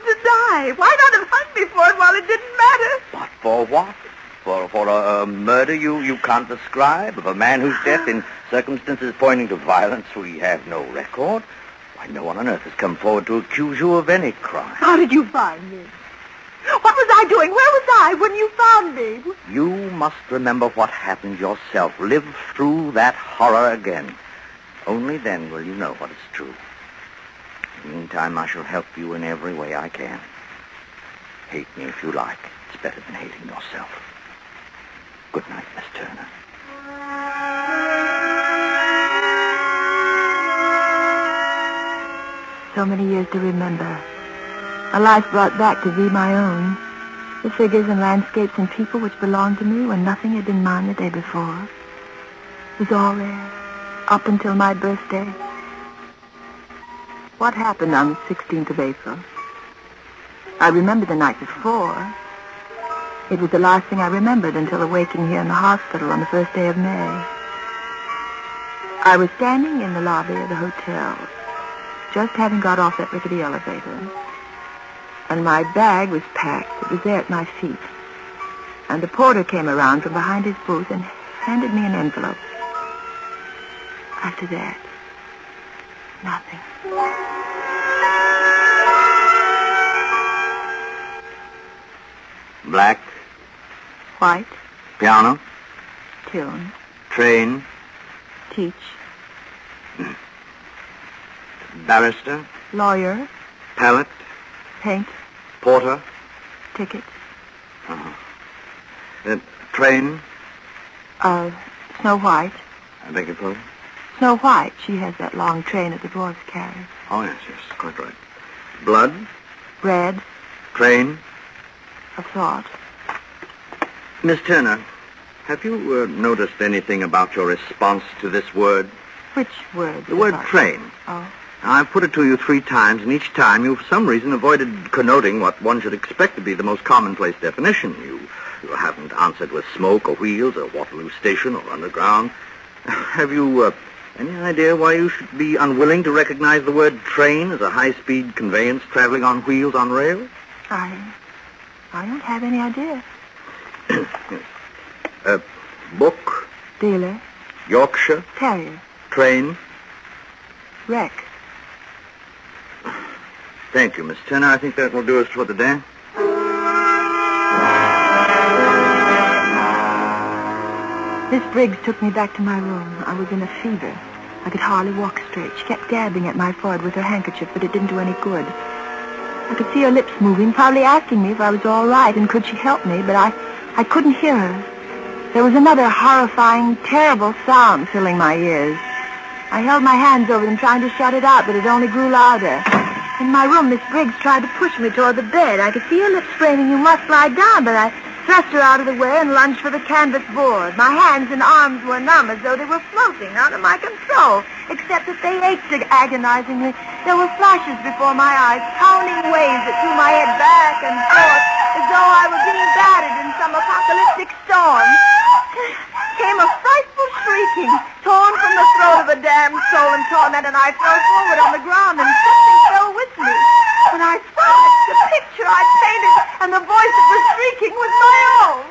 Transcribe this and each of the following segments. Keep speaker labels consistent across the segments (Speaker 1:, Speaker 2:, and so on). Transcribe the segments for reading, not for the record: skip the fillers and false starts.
Speaker 1: to die. Why not have hung me for it while it didn't matter?
Speaker 2: But for what? For a murder you can't describe? Of a man whose death in circumstances pointing to violence we have no record? Why, no one on earth has come forward to accuse you of any crime.
Speaker 1: How did you find me? What was I doing? Where was I when you found me?
Speaker 2: You must remember what happened yourself. Live through that horror again. Only then will you know what is true. In the meantime, I shall help you in every way I can. Hate me if you like. It's better than hating yourself. Good night, Miss Turner.
Speaker 3: So many years to remember. A life brought back to be my own. The figures and landscapes and people which belonged to me when nothing had been mine the day before. It was all there, up until my birthday. What happened on the 16th of April? I remember the night before. It was the last thing I remembered until awaking here in the hospital on the first day of May. I was standing in the lobby of the hotel, just having got off that rickety elevator. And my bag was packed. It was there at my feet. And the porter came around from behind his booth and handed me an envelope. After that, nothing.
Speaker 2: Black.
Speaker 3: White.
Speaker 2: Piano.
Speaker 3: Tune.
Speaker 2: Train.
Speaker 3: Teach.
Speaker 2: Barrister.
Speaker 3: Lawyer.
Speaker 2: Pallet.
Speaker 3: Paint.
Speaker 2: Porter.
Speaker 3: Ticket.
Speaker 2: Train.
Speaker 3: Snow White.
Speaker 2: I beg your pardon?
Speaker 3: Snow White. She has that long train that the dwarfs carry.
Speaker 2: Oh, yes, quite right. Blood.
Speaker 3: Red.
Speaker 2: Train.
Speaker 3: A thought.
Speaker 2: Miss Turner, have you noticed anything about your response to this word?
Speaker 3: Which word?
Speaker 2: The word train.
Speaker 3: Oh.
Speaker 2: I've put it to you 3 times, and each time you, for some reason, avoided connoting what one should expect to be the most commonplace definition. You haven't answered with smoke or wheels or Waterloo Station or underground. Have you any idea why you should be unwilling to recognize the word train as a high-speed conveyance traveling on wheels on rails?
Speaker 3: I don't have any idea.
Speaker 2: Book.
Speaker 3: Dealer.
Speaker 2: Yorkshire.
Speaker 3: Terrier.
Speaker 2: Train.
Speaker 3: Wreck.
Speaker 2: Thank you, Miss Turner. I think that will do us for the day.
Speaker 3: Miss Briggs took me back to my room. I was in a fever. I could hardly walk straight. She kept dabbing at my forehead with her handkerchief, but it didn't do any good. I could see her lips moving, probably asking me if I was all right and could she help me, but I couldn't hear her. There was another horrifying, terrible sound filling my ears. I held my hands over them trying to shut it out, but it only grew louder. In my room, Miss Briggs tried to push me toward the bed. I could see her lips framing, "You must lie down," but I thrust her out of the way and lunged for the canvas board. My hands and arms were numb as though they were floating out of my control, except that they ached agonizingly. There were flashes before my eyes, pounding waves that threw my head back and forth, as though I were being battered in some apocalyptic storm. Came a frightful shrieking, torn from the throat of a damned soul in torment, and I fell forward on the ground, and something fell with me. When I saw it, the picture I painted, and the voice that was shrieking was my own.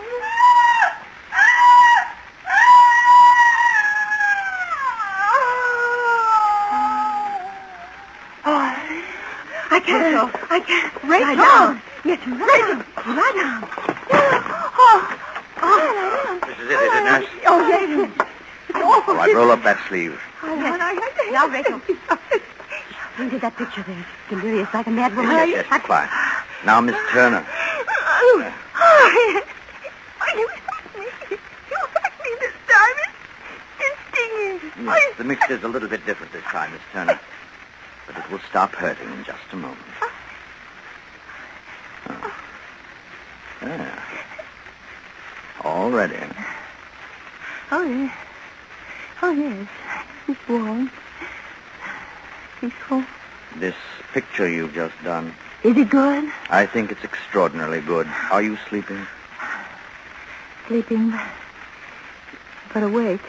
Speaker 3: I can't. Lie down. Yes, lie down.
Speaker 2: This is it, nurse?
Speaker 3: Oh, yes. It's awful.
Speaker 2: All right, roll up that sleeve.
Speaker 1: Now, Rachel. Painted that picture there. Delirious like a mad woman.
Speaker 2: Yes, quiet. Now, Miss Turner.
Speaker 1: You hurt me this time. It's stinging.
Speaker 2: Yes, the mixture's a little bit different this time, Miss Turner. But it will stop hurting in just a moment. There. All ready.
Speaker 3: Oh, yes. It's warm. Peaceful.
Speaker 2: This picture you've just done.
Speaker 3: Is it good?
Speaker 2: I think it's extraordinarily good. Are you sleeping?
Speaker 3: Sleeping, but awake.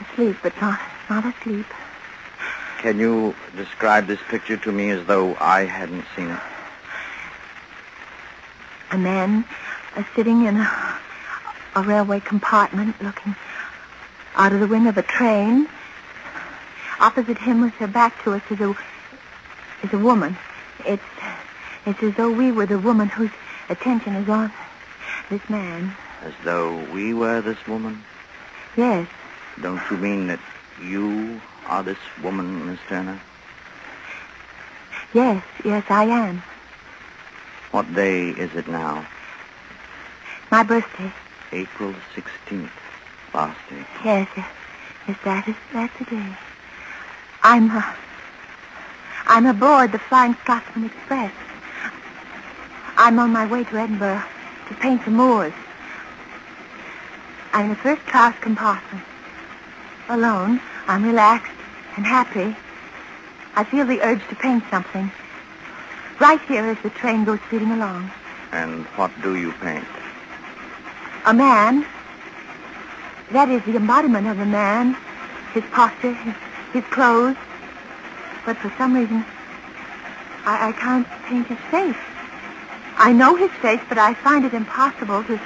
Speaker 3: Asleep, but not asleep.
Speaker 2: Can you describe this picture to me as though I hadn't seen it?
Speaker 3: A man sitting in a railway compartment looking out of the window of a train. Opposite him with her back to us is a woman. It's as though we were the woman whose attention is on this man.
Speaker 2: As though we were this woman?
Speaker 3: Yes.
Speaker 2: Don't you mean that you are this woman, Miss Turner?
Speaker 3: Yes, I am.
Speaker 2: What day is it now?
Speaker 3: My birthday.
Speaker 2: April 16th. Last April.
Speaker 3: Yes, that's the day. I'm aboard the Flying Scotsman Express. I'm on my way to Edinburgh to paint the moors. I'm in a first-class compartment. Alone, I'm relaxed and happy. I feel the urge to paint something. Right here as the train goes speeding along.
Speaker 2: And what do you paint?
Speaker 3: A man. That is the embodiment of a man. His posture, his clothes. But for some reason, I can't paint his face. I know his face, but I find it impossible to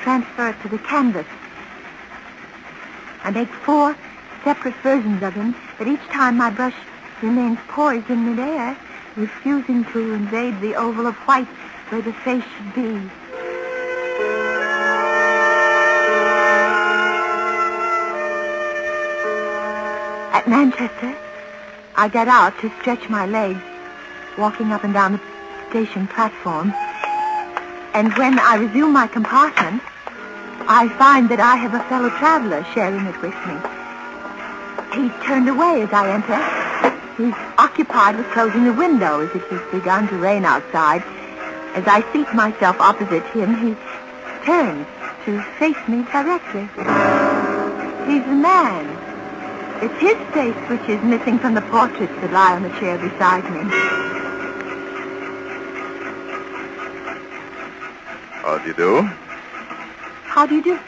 Speaker 3: transfer it to the canvas. I make 4 separate versions of him, but each time my brush remains poised in midair, refusing to invade the oval of white where the face should be. At Manchester, I got out to stretch my legs, walking up and down the station platform. And when I resume my compartment, I find that I have a fellow traveler sharing it with me. He turned away as I enter. He's occupied with closing the window as it has begun to rain outside. As I seat myself opposite him, he turns to face me directly. He's the man. It's his face which is missing from the portraits that lie on the chair beside me.
Speaker 4: How do you do?
Speaker 3: How do you do?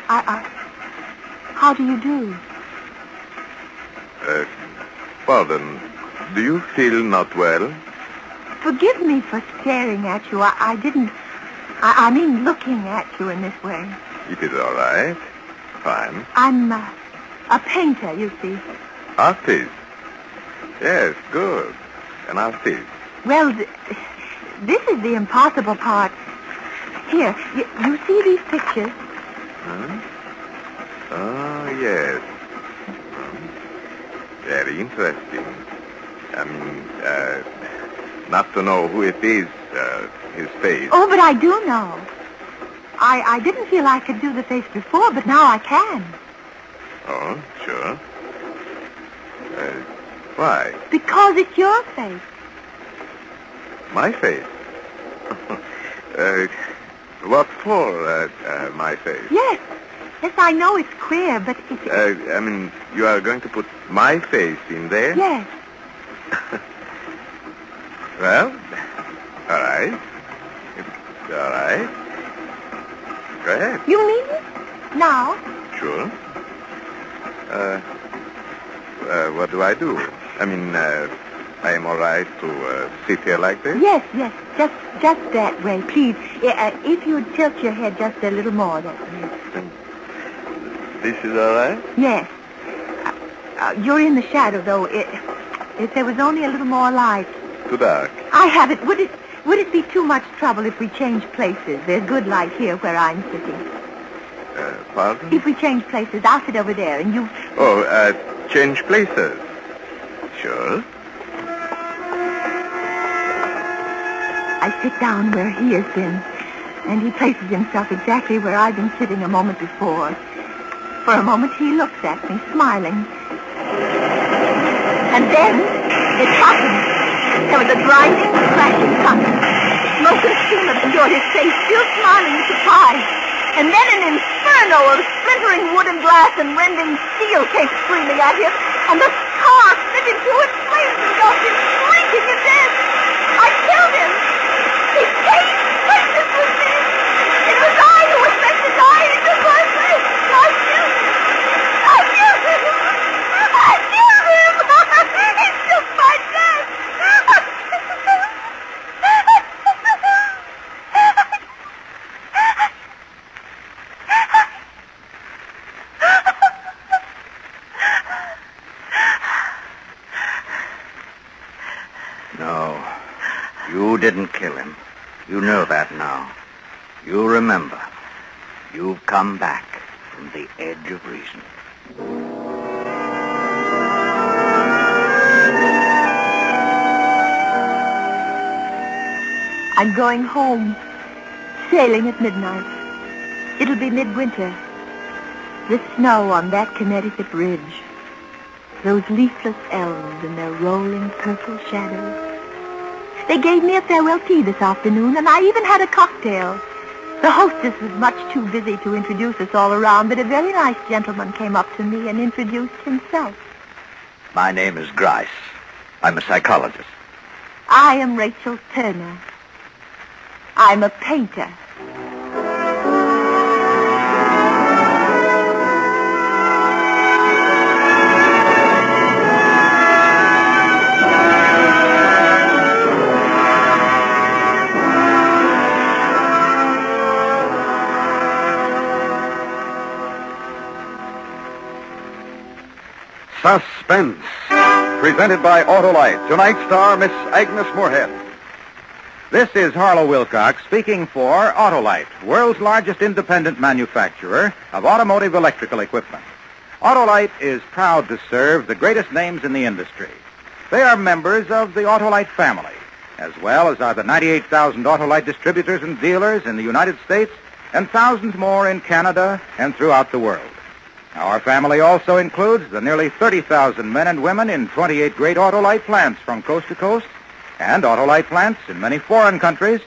Speaker 3: How do you do?
Speaker 4: Pardon. Do you feel not well?
Speaker 3: Forgive me for staring at you. I mean looking at you in this way.
Speaker 4: It is all right. Fine.
Speaker 3: I'm a painter, you see.
Speaker 4: Artist? Yes, good. An artist.
Speaker 3: Well, this is the impossible part. Here, you see these pictures?
Speaker 4: Huh? Oh, yes. Very interesting. I mean, not to know who it is, his face.
Speaker 3: Oh, but I do know. I didn't feel I could do the face before, but now I can.
Speaker 4: Oh, sure. Why?
Speaker 3: Because it's your face.
Speaker 4: My face? What for, my face?
Speaker 3: Yes, I know it's queer, but it's...
Speaker 4: I mean, you are going to put my face in there?
Speaker 3: Yes.
Speaker 4: Well, all right. All right. Go ahead.
Speaker 3: You mean it? Now?
Speaker 4: Sure. What do I do? I mean, I am all right to sit here like this?
Speaker 3: Yes. Just that way, please. If you would tilt your head just a little more, that way.
Speaker 4: This is all right?
Speaker 3: Yes. You're in the shadow, though. If there was only a little more light.
Speaker 4: Too dark.
Speaker 3: I have it. Would it be too much trouble if we change places? There's good light here where I'm sitting.
Speaker 4: Pardon?
Speaker 3: If we change places, I'll sit over there, and you...
Speaker 4: Oh, change places. Sure.
Speaker 3: I sit down where he has been, and he places himself exactly where I've been sitting a moment before. For a moment, he looks at me, smiling. And then, it happened. There was a grinding, crashing thunder. Smoke and steam obscured his face, still smiling in surprise. And then an inferno of splintering wood and glass and rending steel came screaming at him, and the car split into its flames and engulfed him, shrieking in death. I killed him! He changed places with me! It was I who was meant to die in the first place! I killed him! I killed him! I killed him! He took my death!
Speaker 2: You didn't kill him. You know that now. You remember. You've come back from the edge of reason.
Speaker 3: I'm going home. Sailing at midnight. It'll be midwinter. The snow on that Connecticut ridge. Those leafless elms in their rolling purple shadows. They gave me a farewell tea this afternoon, and I even had a cocktail. The hostess was much too busy to introduce us all around, but a very nice gentleman came up to me and introduced himself.
Speaker 2: My name is Grice. I'm a psychologist.
Speaker 3: I am Rachel Turner. I'm a painter.
Speaker 5: Suspense, presented by Autolite. Tonight's star, Miss Agnes Moorehead.
Speaker 6: This is Harlow Wilcox speaking for Autolite, world's largest independent manufacturer of automotive electrical equipment. Autolite is proud to serve the greatest names in the industry. They are members of the Autolite family, as well as are the 98,000 Autolite distributors and dealers in the United States and thousands more in Canada and throughout the world. Our family also includes the nearly 30,000 men and women in 28 great Autolite plants from coast to coast, and Autolite plants in many foreign countries,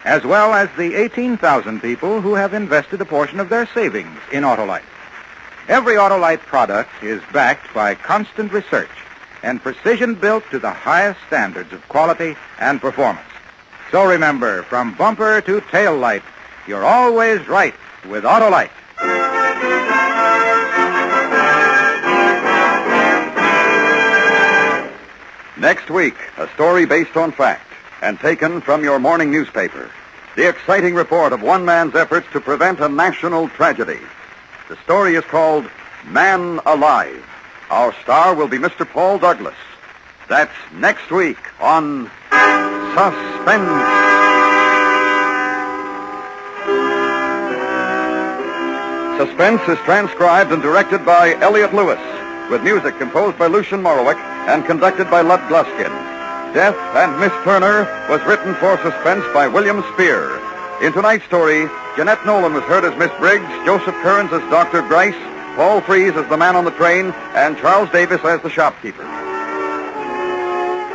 Speaker 6: as well as the 18,000 people who have invested a portion of their savings in Autolite. Every Autolite product is backed by constant research and precision built to the highest standards of quality and performance. So remember, from bumper to tail light, you're always right with Autolite.
Speaker 5: Next week, a story based on fact and taken from your morning newspaper. The exciting report of one man's efforts to prevent a national tragedy. The story is called Man Alive. Our star will be Mr. Paul Douglas. That's next week on Suspense. Suspense is transcribed and directed by Elliott Lewis, with music composed by Lucian Morowick and conducted by Lud Gluskin. Death and Miss Turner was written for Suspense by William Spear. In tonight's story, Jeanette Nolan was heard as Miss Briggs, Joseph Kearns as Dr. Grice, Paul Freese as the man on the train, and Charles Davis as the shopkeeper.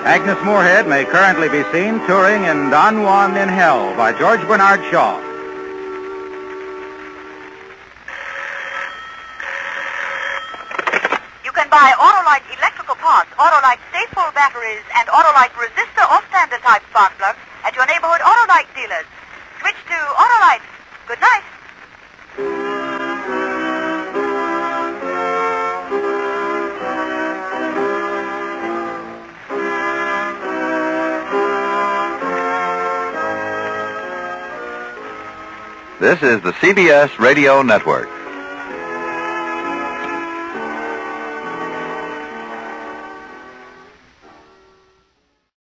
Speaker 6: Agnes Moorehead may currently be seen touring in Don Juan in Hell by George Bernard Shaw.
Speaker 1: You can buy Autolite electrical parts, Autolite Stay-Full batteries, and Autolite resistor or standard type spark plugs at your neighborhood Autolite dealers. Switch to Autolite. Good night.
Speaker 4: This is the CBS Radio Network.